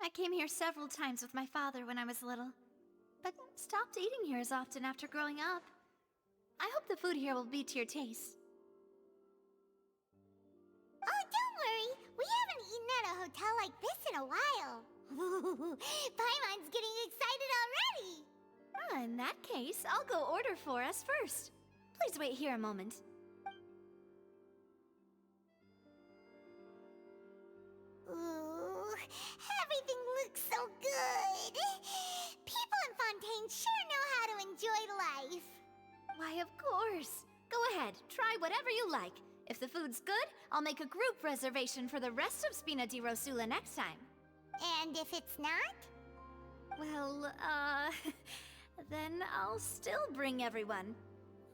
I came here several times with my father when I was little, but stopped eating here as often after growing up. I hope the food here will be to your taste. Oh, don't worry. We haven't eaten at a hotel like this in a while. Paimon's getting excited already. In that case, I'll go order for us first. Please wait here a moment. Ooh, everything looks so good. People in Fontaine sure know how to enjoy life. Why, of course. Go ahead, try whatever you like. If the food's good, I'll make a group reservation for the rest of Spina di Rosula next time. And if it's not? Well, then I'll still bring everyone.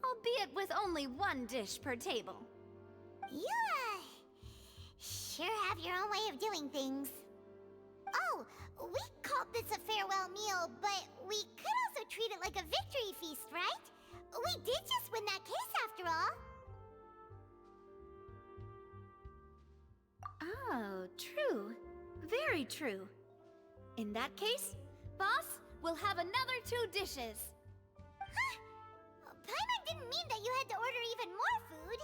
Albeit with only one dish per table. You, sure have your own way of doing things. Oh, we called this a farewell meal, but we could also treat it like a victory feast, right? We did just win that case after all. Oh, true. Very true. In that case, boss, we'll have another 2 dishes. Huh? Paimon didn't mean that you had to order even more food.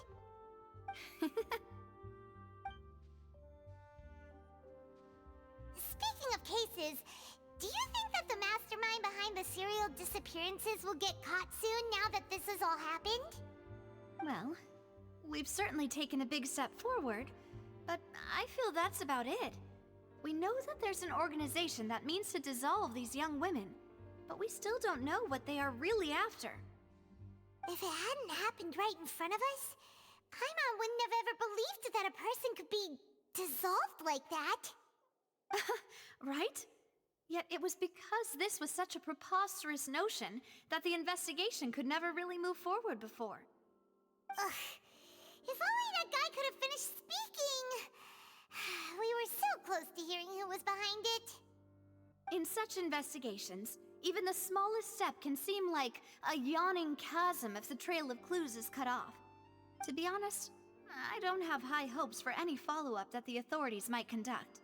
Speaking of cases, do you think that the mastermind behind the serial disappearances will get caught soon now that this has all happened? Well, we've certainly taken a big step forward, but I feel that's about it. We know that there's an organization that means to dissolve these young women, but we still don't know what they are really after. If it hadn't happened right in front of us, Paimon wouldn't have ever believed that a person could be dissolved like that. Right? Yet it was because this was such a preposterous notion that the investigation could never really move forward before. Ugh. If only that guy could have finished speaking! We were so close to hearing who was behind it. In such investigations, even the smallest step can seem like a yawning chasm if the trail of clues is cut off. To be honest, I don't have high hopes for any follow-up that the authorities might conduct.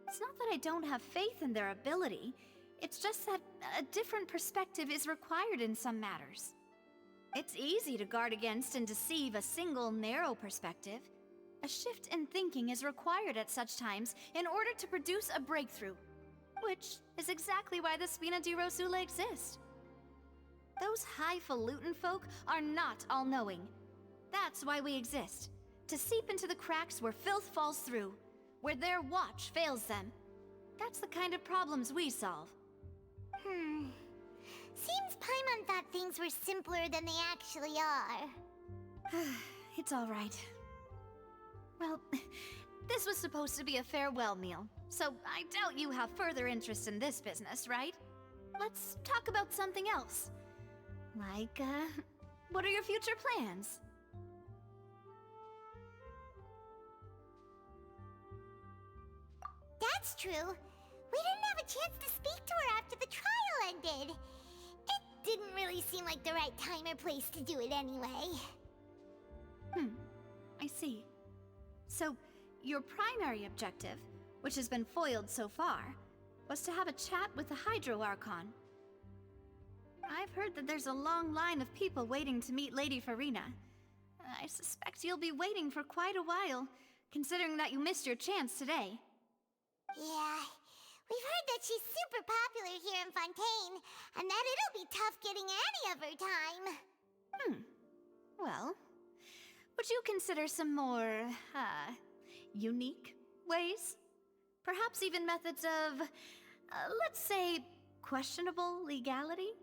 It's not that I don't have faith in their ability, it's just that a different perspective is required in some matters. It's easy to guard against and deceive a single narrow perspective. A shift in thinking is required at such times in order to produce a breakthrough, which is exactly why the Spina di Rosula exist. Those highfalutin folk are not all-knowing. That's why we exist, to seep into the cracks where filth falls through, where their watch fails them. That's the kind of problems we solve. Seems Paimon thought things were simpler than they actually are. It's all right. Well, this was supposed to be a farewell meal, so I doubt you have further interest in this business, right? Let's talk about something else. Like, what are your future plans? That's true. We didn't have a chance to speak to her after the trial ended. It didn't really seem like the right time or place to do it anyway. I see. So, your primary objective, which has been foiled so far, was to have a chat with the Hydro Archon. I've heard that there's a long line of people waiting to meet Lady Farina. I suspect you'll be waiting for quite a while, considering that you missed your chance today. Yeah, we've heard that she's super popular here in Fontaine, and that it'll be tough getting any of her time. Well, would you consider some more, unique ways? Perhaps even methods of, let's say, questionable legality?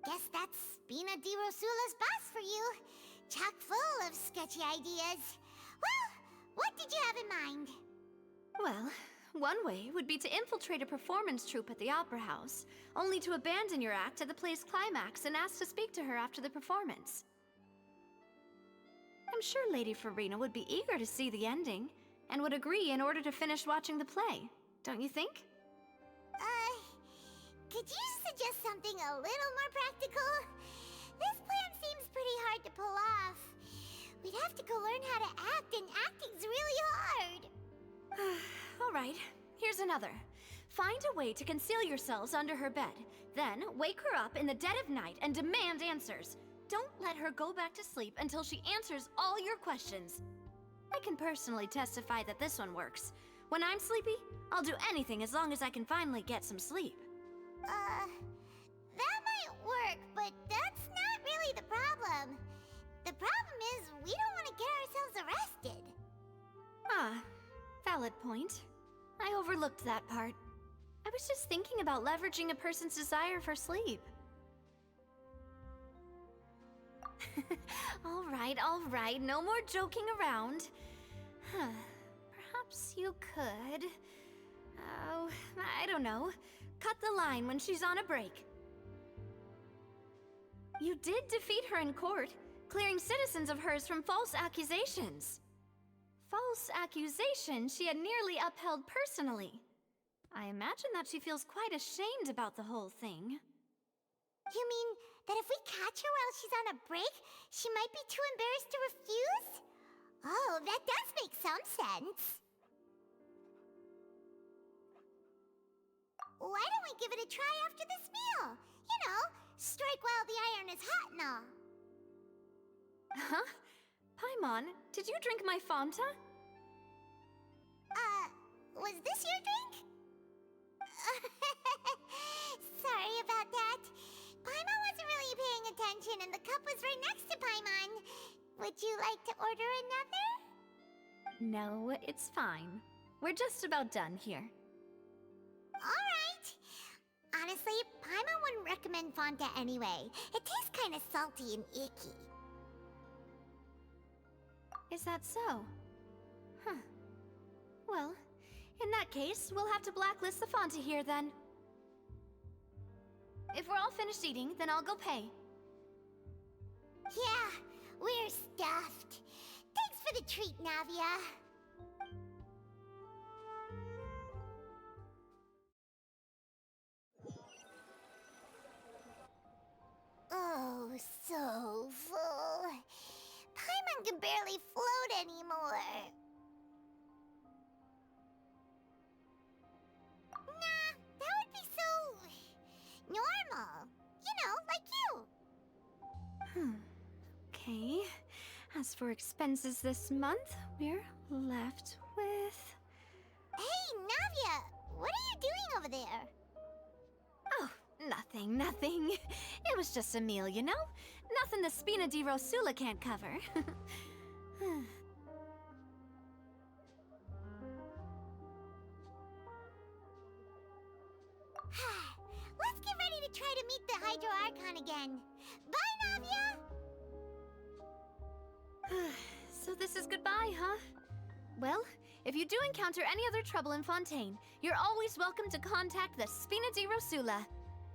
Guess that's Spina di Rosula's boss for you. Chock full of sketchy ideas. Well, what did you have in mind? Well, one way would be to infiltrate a performance troupe at the Opera House, only to abandon your act at the play's climax and ask to speak to her after the performance. I'm sure Lady Farina would be eager to see the ending, and would agree in order to finish watching the play, don't you think? Could you suggest something a little more practical? This plan seems pretty hard to pull off. We'd have to go learn how to act, and acting's really hard. All right, here's here's another. Find a way to conceal yourselves under her bed. Then, wake her up in the dead of night and demand answers. Don't let her go back to sleep until she answers all your questions. I can personally testify that this one works. When I'm sleepy, I'll do anything as long as I can finally get some sleep. That might work, but that's not really the problem. The problem is we don't want to get ourselves arrested. Ah, valid point. I overlooked that part. I was just thinking about leveraging a person's desire for sleep. All right, no more joking around. Perhaps you could... Oh, I don't know. Cut the line when she's on a break. You did defeat her in court, clearing citizens of hers from false accusations. False accusations she had nearly upheld personally. I imagine that she feels quite ashamed about the whole thing. You mean that if we catch her while she's on a break, she might be too embarrassed to refuse? Oh, that does make some sense. Why don't we give it a try after this meal? You know, strike while the iron is hot and all. Huh? Paimon, did you drink my Fanta? Was this your drink? Sorry about that. Paimon wasn't really paying attention and the cup was right next to Paimon. Would you like to order another? No, it's fine. We're just about done here. Alright. Honestly, Paimon wouldn't recommend Fanta anyway. It tastes kinda salty and icky. Is that so? Huh. Well, in that case, we'll have to blacklist the Fanta here then. If we're all finished eating, then I'll go pay. Yeah, we're stuffed. Thanks for the treat, Navia. Oh, so full. Paimon can barely float anymore. Nah, that would be so... normal. You know, like you. Okay. As for expenses this month, we're left with... Hey, Navia! What are you doing over there? Oh, nothing. It was just a meal, you know? Nothing the Spina di Rosula can't cover. Let's get ready to try to meet the Hydro Archon again. Bye, Navia! So this is goodbye, huh? Well, if you do encounter any other trouble in Fontaine, you're always welcome to contact the Spina di Rosula.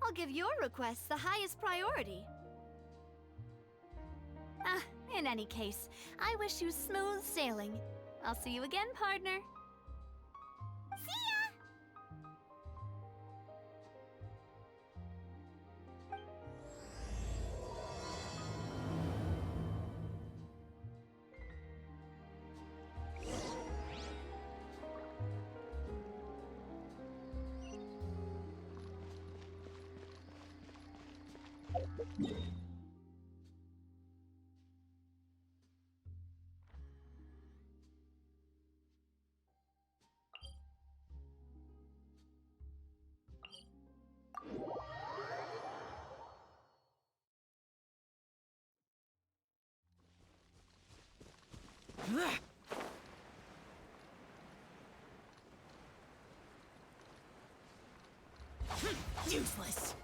I'll give your requests the highest priority. In any case, I wish you smooth sailing. I'll see you again, partner. See ya! Useless.